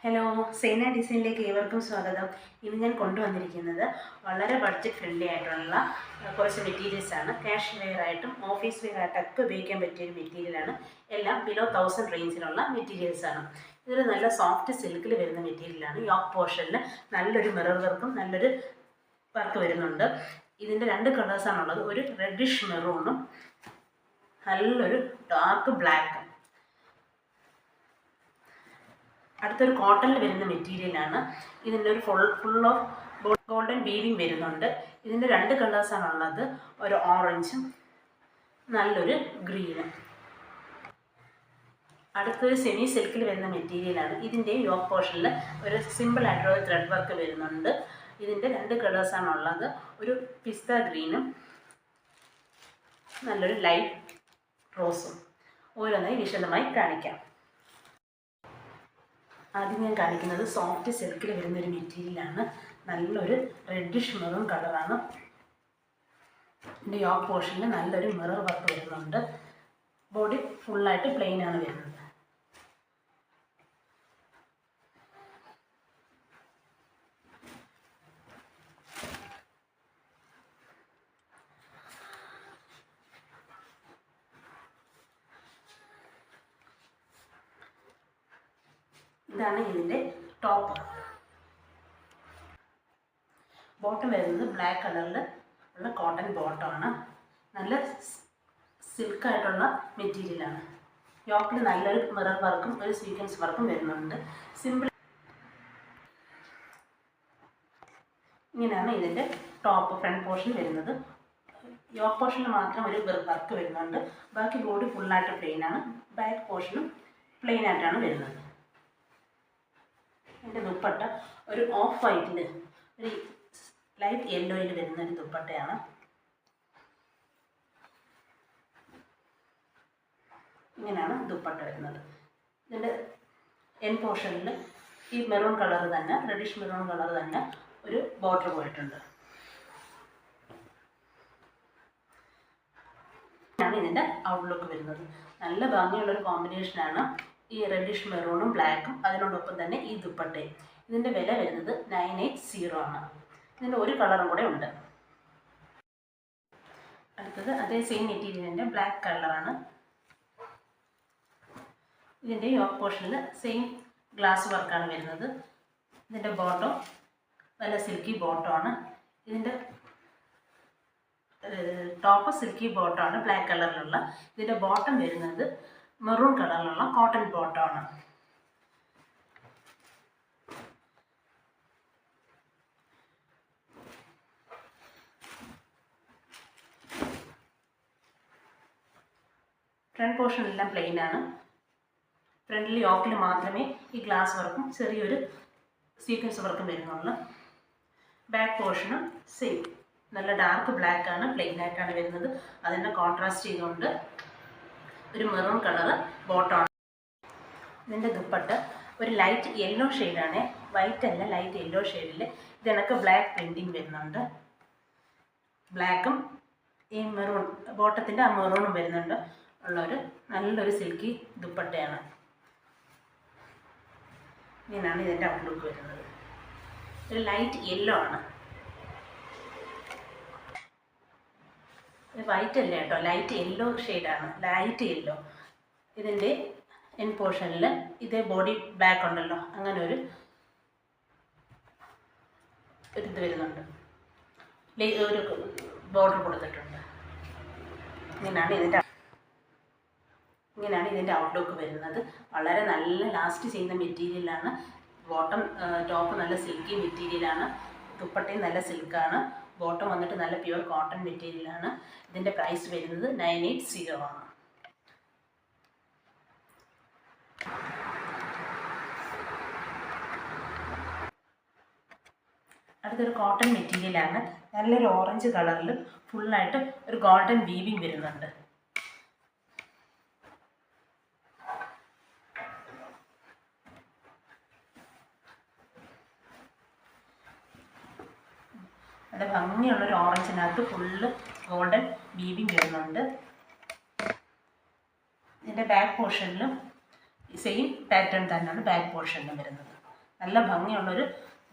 Hello, സേന ഡിസൈനിലേക്ക് ഏവർക്കും സ്വാഗതം. ഇന്ന് ഞാൻ കൊണ്ടുവന്നിരിക്കുന്നത് വളരെ ബഡ്ജറ്റ് ഫ്രണ്ട്ലി ആയിട്ടുള്ള കുറച്ച് മെറ്റീരിയൽസാണ്. ക്യാഷ് വെയർ ആയിട്ടും ഓഫീസ് വെയർ ആയിട്ടൊക്കെ ഉപയോഗിക്കാൻ പറ്റിയൊരു മെറ്റീരിയലാണ്. എല്ലാം ബിലോ 1000 റേഞ്ചിലുള്ള മെറ്റീരിയൽസാണ്. ഇതൊരു നല്ല സോഫ്റ്റ് സിൽക്കിൽ വരുന്ന മെറ്റീരിയലാണ്. യോക്ക് പോർഷനിൽ നല്ലൊരു മിറർ വർക്കും നല്ലൊരു വർക്ക് വരുന്നുണ്ട്. ഇതിൻ്റെ 2 കളേഴ്സാണുള്ളത്. ഒരു റെഡിഷ് മെറൂണും നല്ലൊരു ഡാർക്ക് ബ്ലാക്കും. അടുത്തൊരു കോട്ടണിൽ വരുന്ന മെറ്റീരിയലാണ്. ഇതിൻ്റെ ഒരു ഫുൾ ഓഫ് ഗോൾഡൻ വീവിങ് വരുന്നുണ്ട്. ഇതിൻ്റെ 2 കളേഴ്സാണുള്ളത്. ഒരു ഓറഞ്ചും നല്ലൊരു ഗ്രീനും. അടുത്തൊരു സെമി സിൽക്കിൽ വരുന്ന മെറ്റീരിയലാണ്. ഇതിൻ്റെ യോക്ക് പോർഷനിൽ ഒരു സിമ്പിളായിട്ടുള്ള ത്രെഡ് വർക്ക് വരുന്നുണ്ട്. ഇതിൻ്റെ 2 കളേഴ്സാണുള്ളത്. ഒരു പിസ്ത ഗ്രീനും നല്ലൊരു ലൈറ്റ് റോസും. ഓരോന്നായി വിശദമായി കാണിക്കാം. ആദ്യം ഞാൻ കാണിക്കുന്നത് സോഫ്റ്റ് സിൽക്കിൽ വരുന്നൊരു മെറ്റീരിയലാണ്. നല്ലൊരു റെഡിഷ് മെറൂൺ കളറാണ്. ഇതിൻ്റെ യോക്ക് പോർഷനിൽ നല്ലൊരു മിറർ വർക്ക് വരുന്നുണ്ട്. ബോഡി ഫുള്ളായിട്ട് പ്ലെയിൻ ആണ് വരുന്നത്. ഇതാണ് ഇതിൻ്റെ ടോപ്പ്. ബോട്ടം വരുന്നത് ബ്ലാക്ക് കളറിൽ ഉള്ള കോട്ടൺ ബോട്ടമാണ്. നല്ല സിൽക്കായിട്ടുള്ള മെറ്റീരിയലാണ്. യോക്കിൽ നല്ലൊരു മിറർ വർക്കും ഒരു സീക്വൻസ് വർക്കും വരുന്നുണ്ട്. സിമ്പിൾ. ഇങ്ങനെയാണ് ഇതിൻ്റെ ടോപ്പ് ഫ്രണ്ട് പോർഷൻ വരുന്നത്. യോക്ക് പോർഷനിൽ മാത്രം ഒരു വർക്ക് വരുന്നുണ്ട്. ബാക്കി ബോഡി ഫുള്ളായിട്ട് പ്ലെയിൻ ആണ്. ബാക്ക് പോർഷനും പ്ലെയിൻ ആയിട്ടാണ് വരുന്നത്. എൻ്റെ ദുപ്പട്ട ഒരു ഓഫ് വൈറ്റിൽ ഒരു ലൈറ്റ് യെല്ലോയിൽ വരുന്നൊരു ദുപ്പട്ടയാണ്. ഇങ്ങനെയാണ് ദുപ്പട്ട വരുന്നത്. ഇതിൻ്റെ എൻ പോർഷനിൽ ഈ മെറൂൺ കളർ തന്നെ, റെഡിഷ് മെറൂൺ കളർ തന്നെ ഒരു ബോർഡർ പോയിട്ടുണ്ട്. ഇതാണ് ഇതിൻ്റെ ഔട്ട്ലുക്ക് വരുന്നത്. നല്ല ഭംഗിയുള്ളൊരു കോമ്പിനേഷനാണ് ഈ റെഡിഷ് മെറൂണും ബ്ലാക്കും, അതിനോടൊപ്പം തന്നെ ഈ ദുപ്പട്ടയും. ഇതിൻ്റെ വില വരുന്നത് 980 ആണ്. ഇതിൻ്റെ ഒരു കളറും കൂടെ ഉണ്ട്. അടുത്തത് അതേ സെയിം മെറ്റീരിയലിൻ്റെ ബ്ലാക്ക് കളറാണ്. ഇതിൻ്റെ യോക്ക് പോർഷനിൽ സെയിം ഗ്ലാസ് വർക്കാണ് വരുന്നത്. ഇതിൻ്റെ ബോട്ടം നല്ല സിൽക്കി ബോട്ടമാണ്. ഇതിൻ്റെ ടോപ്പ് സിൽക്കി ബോട്ടമാണ് ബ്ലാക്ക് കളറിലുള്ള. ഇതിൻ്റെ ബോട്ടം വരുന്നത് മെറൂൺ കളറിലുള്ള കോട്ടൺ ബോട്ടമാണ്. ഫ്രണ്ട് പോർഷനെല്ലാം പ്ലെയിൻ ആണ്. ഫ്രണ്ടിൽ യോക്കിൽ മാത്രമേ ഈ ഗ്ലാസ് വർക്കും ചെറിയൊരു സീക്വൻസ് വർക്കും വരുന്നുള്ളൂ. ബാക്ക് പോർഷനും സെയിം നല്ല ഡാർക്ക് ബ്ലാക്ക് ആണ്, പ്ലെയിൻ ആയിട്ടാണ് വരുന്നത്. അതിനെ കോൺട്രാസ്റ്റ് ചെയ്തുകൊണ്ട് ഒരു മെറൂൺ കളറ് ബോട്ടമാണ്. ഇതിൻ്റെ ദുപ്പട്ട ഒരു ലൈറ്റ് യെല്ലോ ഷെയ്ഡാണ്. വൈറ്റ് അല്ല, ലൈറ്റ് യെല്ലോ ഷെയ്ഡിൽ ഇതിനൊക്കെ ബ്ലാക്ക് പ്രിൻറ്റിങ് വരുന്നുണ്ട്. ബ്ലാക്കും ഈ മെറൂൺ ബോട്ടത്തിൻ്റെ ആ മെറൂണും വരുന്നുണ്ട്. ഉള്ളൊരു നല്ലൊരു സിൽക്കി ദുപ്പട്ടയാണ്. ഇങ്ങനെയാണ് ഇതിൻ്റെ ഔട്ട്ലുക്ക് വരുന്നത്. ഒരു ലൈറ്റ് യെല്ലോ ആണ്. വൈറ്റ് അല്ല കേട്ടോ, ലൈറ്റ് യെല്ലോ ഷെയ്ഡാണ്, ലൈറ്റ് യെല്ലോ. ഇതിൻ്റെ എൻ പോർഷനിൽ ഇതേ ബോഡി ബാക്ക് ഉണ്ടല്ലോ, അങ്ങനെ ഒരു ഇത് വരുന്നുണ്ട്. ഒരു ബോർഡർ കൊടുത്തിട്ടുണ്ട്. ഇങ്ങനെയാണ് ഇതിൻ്റെ ഔട്ട്ലുക്ക് വരുന്നത്. വളരെ നല്ല ലാസ്റ്റ് ചെയ്യുന്ന മെറ്റീരിയലാണ്. ബോട്ടം ടോപ്പ് നല്ല സിൽക്കി മെറ്റീരിയലാണ്. ദുപ്പട്ടയും നല്ല സിൽക്കാണ്. ബോട്ടം വന്നിട്ട് നല്ല പ്യുവർ കോട്ടൺ മെറ്റീരിയലാണ്. ഇതിൻ്റെ പ്രൈസ് വരുന്നത് 980 ആണ്. അടുത്തൊരു കോട്ടൺ മെറ്റീരിയലാണ്. നല്ലൊരു ഓറഞ്ച് കളറിൽ ഫുള്ളായിട്ട് ഒരു ഗോൾഡൻ വീവിങ് വരുന്നുണ്ട്. നല്ല ഭംഗിയുള്ളൊരു ഓറഞ്ചിനകത്ത് ഫുള്ള് ഗോൾഡൻ വീവിങ് വരുന്നുണ്ട്. ഇതിൻ്റെ ബാക്ക് പോർഷനിലും സെയിം പാറ്റേൺ തന്നെയാണ് ബാക്ക് പോർഷനിലും വരുന്നത്. നല്ല ഭംഗിയുള്ളൊരു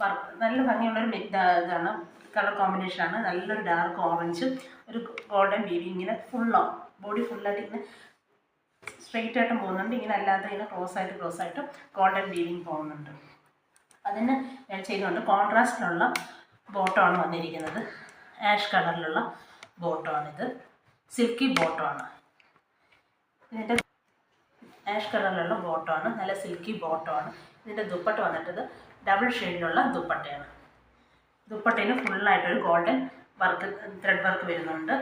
വർക്ക്, നല്ല ഭംഗിയുള്ളൊരു ഇതാണ്, കളർ കോമ്പിനേഷനാണ്. നല്ലൊരു ഡാർക്ക് ഓറഞ്ചും ഒരു ഗോൾഡൻ വീവിങ്, ഇങ്ങനെ ഫുള്ളോ ബോഡി ഫുള്ളായിട്ട് ഇങ്ങനെ സ്ട്രെയിറ്റ് ആയിട്ടും പോകുന്നുണ്ട്, ഇങ്ങനെ അല്ലാതെ ഇങ്ങനെ ക്രോസ് ആയിട്ട് ഗോൾഡൻ വീവിങ് പോകുന്നുണ്ട്. അതിന് ചെയ്തുകൊണ്ട് കോൺട്രാസ്റ്റിലുള്ള ബോട്ടമാണ് വന്നിരിക്കുന്നത്. ആഷ് കളറിലുള്ള ബോട്ടമാണിത്, സിൽക്കി ബോട്ടമാണ്. ഇതിൻ്റെ ആഷ് കളറിലുള്ള ബോട്ടമാണ്, നല്ല സിൽക്കി ബോട്ടമാണ്. ഇതിൻ്റെ ദുപ്പട്ട വന്നിട്ടത് ഡബിൾ ഷെയ്ഡിലുള്ള ദുപ്പട്ടയാണ്. ദുപ്പട്ടയിൽ ഫുള്ളായിട്ടൊരു ഗോൾഡൻ വർക്ക്, ത്രെഡ് വർക്ക് വരുന്നുണ്ട്.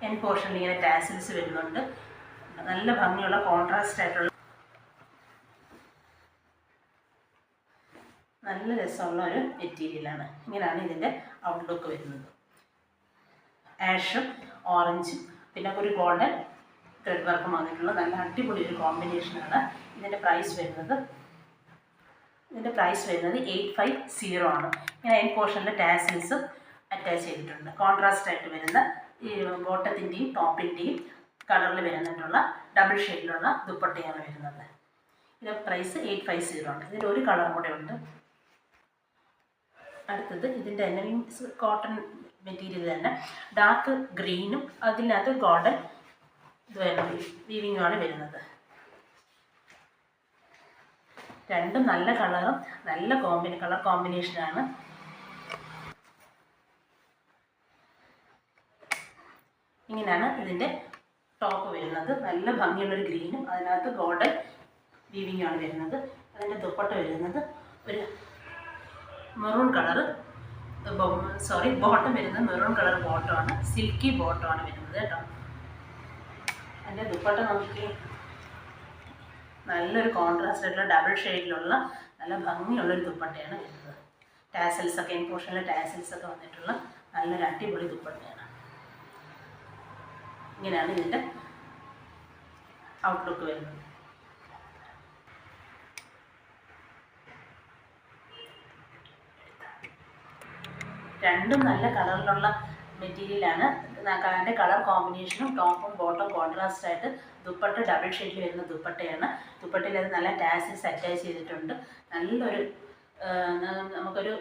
എൻ പോർഷനിൽ ഇങ്ങനെ ടാസിൽസ് വരുന്നുണ്ട്. നല്ല ഭംഗിയുള്ള കോൺട്രാസ്റ്റ് ആയിട്ടുള്ള നല്ല രസമുള്ള ഒരു മെറ്റീരിയലാണ്. ഇങ്ങനെയാണ് ഇതിൻ്റെ ഔട്ട്ലുക്ക് വരുന്നത്. ആഷും ഓറഞ്ചും പിന്നെ ഒരു ഗോൾഡൻ ത്രെഡ് വർക്കും വന്നിട്ടുള്ള നല്ല അടിപൊളി ഒരു കോമ്പിനേഷനാണ്. ഇതിൻ്റെ പ്രൈസ് വരുന്നത് 850 ആണ്. ഇങ്ങനെ എൻ പോർഷനിൽ ടാസിൽസ് അറ്റാച്ച് ചെയ്തിട്ടുണ്ട്. കോൺട്രാസ്റ്റ് ആയിട്ട് വരുന്ന ഈ ബോട്ടത്തിൻ്റെയും ടോപ്പിൻ്റെയും കളറിൽ വരുന്നിട്ടുള്ള ഡബിൾ ഷെയ്ഡിലുള്ള ദുപ്പട്ടയാണ് വരുന്നത്. ഇതിൻ്റെ പ്രൈസ് 850 ആണ്. ഇതിൻ്റെ ഒരു കളറും കൂടെ ഉണ്ട്. അടുത്തത് ഇതിൻ്റെ തന്നെ കോട്ടൺ മെറ്റീരിയൽ തന്നെ ഡാർക്ക് ഗ്രീനും അതിനകത്ത് ഗോൾഡൻ വീവിങ്ങുമാണ് വരുന്നത്. രണ്ടും നല്ല കളറും നല്ല കളർ കോമ്പിനേഷനാണ്. ഇങ്ങനെയാണ് ഇതിൻ്റെ ടോപ്പ് വരുന്നത്. നല്ല ഭംഗിയുള്ളൊരു ഗ്രീനും അതിനകത്ത് ഗോൾഡൻ വീവിങ്ങാണ് വരുന്നത്. അതിൻ്റെ ദുപ്പട്ട വരുന്നത് ഒരു മെറൂൺ കളറ്, ബോട്ടം വരുന്നത് മെറൂൺ കളർ ബോട്ടമാണ്, സിൽക്കി ബോട്ടമാണ് വരുന്നത് കേട്ടോ. അതിൻ്റെ ദുപ്പട്ട നോക്കി നല്ലൊരു കോൺട്രാസ്റ്റ് ആയിട്ടുള്ള ഡബിൾ ഷെയ്ഡിലുള്ള നല്ല ഭംഗിയുള്ളൊരു ദുപ്പട്ടയാണ് വരുന്നത്. ടാസൽസൊക്കെ എൻ പോർഷനിലെ ടാസൽസൊക്കെ വന്നിട്ടുള്ള നല്ലൊരു അടിപൊളി ദുപ്പട്ടയാണ്. ഇങ്ങനെയാണ് ഇതിൻ്റെ ഔട്ട്ലുക്ക് വരുന്നത്. രണ്ടും നല്ല കളറിലുള്ള മെറ്റീരിയലാണ്. അതിൻ്റെ കളർ കോമ്പിനേഷനും ടോപ്പും ബോട്ടം കോൺട്രാസ്റ്റ് ആയിട്ട് ദുപ്പട്ട ഡബിൾ ഷെയ്ഡിൽ വരുന്ന ദുപ്പട്ടയാണ്. ദുപ്പട്ടയിൽ അത് നല്ല ടാസിൽസ് അറ്റാച്ച് ചെയ്തിട്ടുണ്ട്. നല്ലൊരു നമുക്കൊരു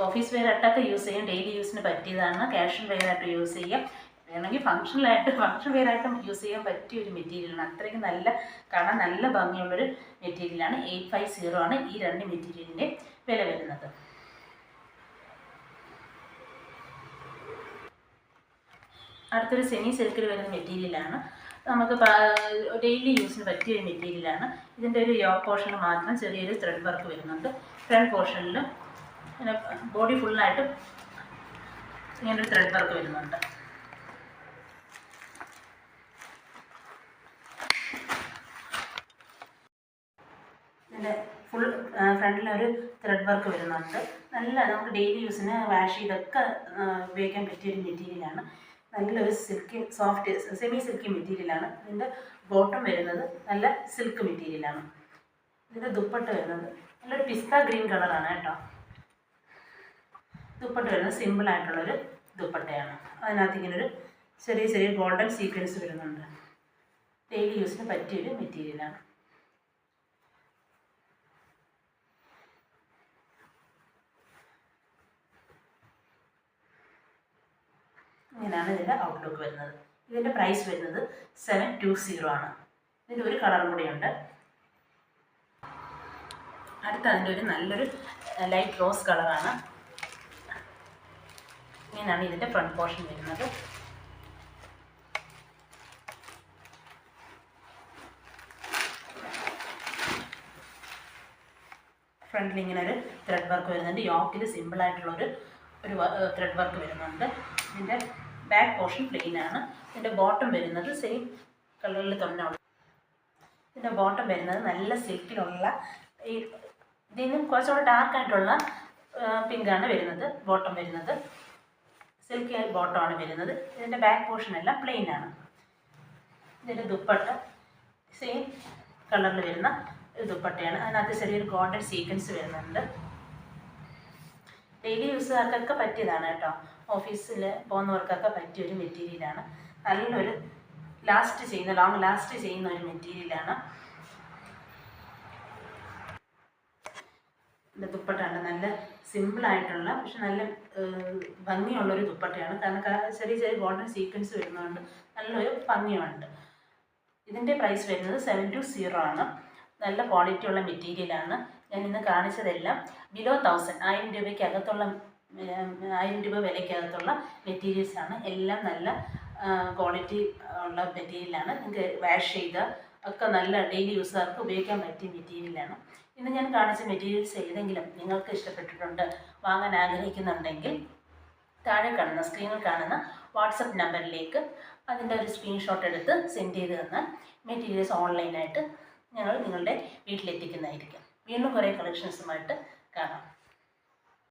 ഓഫീസ് വെയർ ആയിട്ടൊക്കെ യൂസ് ചെയ്യാം, ഡെയിലി യൂസിന് പറ്റിയതാണ്. ക്യാഷ്വൽ വെയർ ആയിട്ട് യൂസ് ചെയ്യാം, വേണമെങ്കിൽ ഫങ്ഷൻ വെയർ ആയിട്ടും യൂസ് ചെയ്യാൻ പറ്റിയ ഒരു മെറ്റീരിയലാണ്. അത്രയ്ക്ക് നല്ല കാണാൻ നല്ല ഭംഗിയുള്ളൊരു മെറ്റീരിയലാണ്. 850 ആണ് ഈ രണ്ട് മെറ്റീരിയലിൻ്റെ വില വരുന്നത്. അടുത്തൊരു സെമി സിൽക്കിൽ വരുന്ന മെറ്റീരിയലാണ്. നമുക്ക് ഡെയിലി യൂസിന് പറ്റിയൊരു മെറ്റീരിയലാണ്. ഇതിൻ്റെ ഒരു യോക്ക് പോർഷനിൽ മാത്രം ചെറിയൊരു ത്രെഡ് വർക്ക് വരുന്നുണ്ട്. ഫ്രണ്ട് പോർഷനിലും പിന്നെ ബോഡി ഫുള്ളായിട്ട് ഇങ്ങനൊരു ത്രെഡ് വർക്ക് വരുന്നുണ്ട്. ഇതിൻ്റെ ഫുൾ ഫ്രണ്ടിലൊരു ത്രെഡ് വർക്ക് വരുന്നുണ്ട്. നല്ല നമുക്ക് ഡെയിലി യൂസിന് വാഷ് ചെയ്തൊക്കെ ഉപയോഗിക്കാൻ പറ്റിയൊരു മെറ്റീരിയലാണ്. നല്ലൊരു സിൽക്കി സോഫ്റ്റ് സെമി സിൽക്കി മെറ്റീരിയലാണ്. ഇതിൻ്റെ ബോട്ടം വരുന്നത് നല്ല സിൽക്ക് മെറ്റീരിയലാണ്. ഇതിൻ്റെ ദുപ്പട്ട വരുന്നത് നല്ലൊരു പിസ്ത ഗ്രീൻ കളറാണ് കേട്ടോ. ദുപ്പട്ട വരുന്നത് സിമ്പിളായിട്ടുള്ളൊരു ദുപ്പട്ടയാണ്. അതിനകത്ത് ഇങ്ങനൊരു ചെറിയ ഗോൾഡൻ സീക്വൻസ് വരുന്നുണ്ട്. ഡെയിലി യൂസിന് പറ്റിയൊരു മെറ്റീരിയലാണ്. ഇങ്ങനെയാണ് ഇതിൻ്റെ ഔട്ട്ലുക്ക് വരുന്നത്. ഇതിൻ്റെ പ്രൈസ് വരുന്നത് 720 ആണ്. ഇതിൻ്റെ ഒരു കളറും കൂടിയുണ്ട്. അടുത്ത അതിൻ്റെ ഒരു നല്ലൊരു ലൈറ്റ് റോസ് കളറാണ്. ഇങ്ങനെയാണ് ഇതിൻ്റെ ഫ്രണ്ട് പോർഷൻ വരുന്നത്. ഫ്രണ്ടിൽ ഇങ്ങനെ ഒരു ത്രെഡ് വർക്ക് വരുന്നുണ്ട്. യോക്കിൽ സിമ്പിളായിട്ടുള്ളൊരു ത്രെഡ് വർക്ക് വരുന്നുണ്ട്. ഇതിൻ്റെ ബാക്ക് പോർഷൻ പ്ലെയിൻ ആണ്. ഇതിൻ്റെ ബോട്ടം വരുന്നത് സെയിം കളറിൽ തന്നെ ഉള്ള. ഇതിൻ്റെ ബോട്ടം വരുന്നത് നല്ല സിൽക്കിലുള്ള ഇതിൽ നിന്ന് കുറച്ചുകൂടെ ഡാർക്കായിട്ടുള്ള പിങ്കാണ് വരുന്നത്. ബോട്ടം വരുന്നത് സിൽക്കി ബോട്ടമാണ് വരുന്നത്. ഇതിൻ്റെ ബാക്ക് പോർഷൻ എല്ലാം പ്ലെയിൻ ആണ്. ഇതിൻ്റെ ദുപ്പട്ട സെയിം കളറിൽ വരുന്ന ഒരു ദുപ്പട്ടയാണ്. അതിനകത്ത് ചെറിയൊരു ഗോൾഡൻ സീക്വൻസ് വരുന്നുണ്ട്. ഡെയിലി യൂസുകാർക്കൊക്കെ പറ്റിയതാണ് കേട്ടോ. ഓഫീസിൽ പോകുന്നവർക്കൊക്കെ പറ്റിയൊരു മെറ്റീരിയലാണ്. നല്ലൊരു ലോങ് ലാസ്റ്റ് ചെയ്യുന്ന ഒരു മെറ്റീരിയലാണ്. ദുപ്പട്ടയാണ് നല്ല സിമ്പിളായിട്ടുള്ള പക്ഷെ നല്ല ഭംഗിയുള്ളൊരു ദുപ്പട്ടയാണ്. കാരണം ചെറിയ ചെറിയ ഗോൾഡൻ സീക്വൻസ് വരുന്നതുകൊണ്ട് നല്ലൊരു ഭംഗിയുണ്ട്. ഇതിൻ്റെ പ്രൈസ് വരുന്നത് 720 ആണ്. നല്ല ക്വാളിറ്റി ഉള്ള മെറ്റീരിയലാണ്. ഞാൻ ഇന്ന് കാണിച്ചതെല്ലാം ബിലോ 1000 രൂപയ്ക്ക് അകത്തുള്ള 1000 രൂപ വിലയ്ക്കകത്തുള്ള മെറ്റീരിയൽസാണ്. എല്ലാം നല്ല ക്വാളിറ്റി ഉള്ള മെറ്റീരിയലാണ്. നിങ്ങൾക്ക് വാഷ് ചെയ്ത ഒക്കെ നല്ല ഡെയിലി യൂസുകാർക്ക് ഉപയോഗിക്കാൻ പറ്റിയ മെറ്റീരിയലാണ്. ഇന്ന് ഞാൻ കാണിച്ച മെറ്റീരിയൽസ് ഏതെങ്കിലും നിങ്ങൾക്ക് ഇഷ്ടപ്പെട്ടിട്ടുണ്ട്, വാങ്ങാൻ ആഗ്രഹിക്കുന്നുണ്ടെങ്കിൽ താഴെ കാണുന്ന സ്ക്രീനിൽ കാണുന്ന വാട്സപ്പ് നമ്പറിലേക്ക് അതിൻ്റെ ഒരു സ്ക്രീൻഷോട്ട് എടുത്ത് സെൻഡ് ചെയ്ത് തന്നാൽ മെറ്റീരിയൽസ് ഓൺലൈനായിട്ട് ഞങ്ങൾ നിങ്ങളുടെ വീട്ടിലെത്തിക്കുന്നതായിരിക്കും. വീണ്ടും കുറേ കളക്ഷൻസുമായിട്ട് കാണാം.